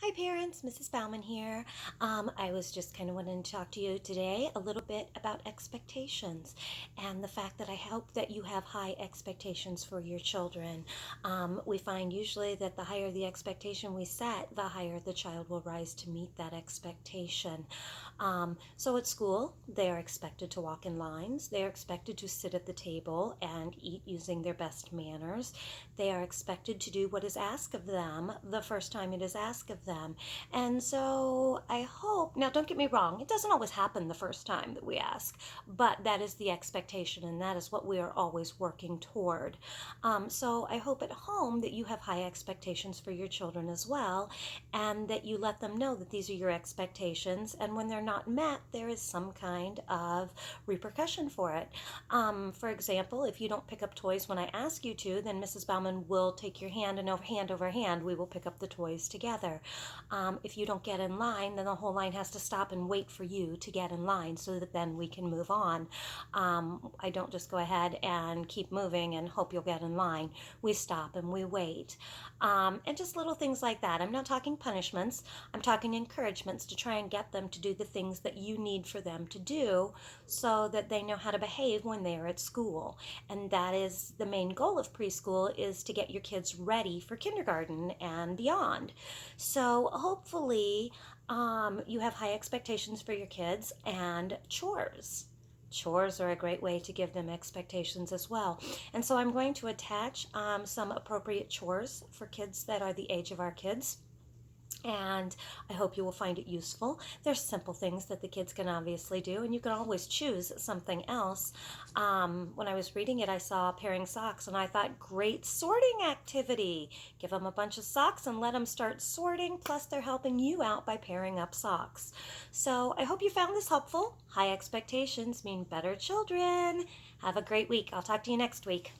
Hi parents, Mrs. Bauman here. I was just kind of wanting to talk to you today a little bit about expectations and the fact that I hope that you have high expectations for your children. We find usually that the higher the expectation we set, the higher the child will rise to meet that expectation. So at school, they are expected to walk in lines. They are expected to sit at the table and eat using their best manners. They are expected to do what is asked of them the first time it is asked of them. And so I hope, now don't get me wrong, it doesn't always happen the first time that we ask, but that is the expectation and that is what we are always working toward. So I hope at home that you have high expectations for your children as well, and that you let them know that these are your expectations, and when they're not met, there is some kind of repercussion for it. For example, if you don't pick up toys when I ask you to, then Mrs. Bauman will take your hand and hand over hand, we will pick up the toys together. If you don't get in line, then the whole line has to stop and wait for you to get in line so that then we can move on. I don't just go ahead and keep moving and hope you'll get in line. We stop and we wait. And just little things like that. I'm not talking punishments, I'm talking encouragements to try and get them to do the things that you need for them to do so that they know how to behave when they're at school. And that is the main goal of preschool, is to get your kids ready for kindergarten and beyond. So hopefully you have high expectations for your kids, and chores are a great way to give them expectations as well. And so I'm going to attach some appropriate chores for kids that are the age of our kids, and I hope you will find it useful. There's simple things that the kids can obviously do, and you can always choose something else. When I was reading it, I saw pairing socks, and I thought, great sorting activity. Give them a bunch of socks and let them start sorting, plus they're helping you out by pairing up socks. So I hope you found this helpful. High expectations mean better children. Have a great week. I'll talk to you next week.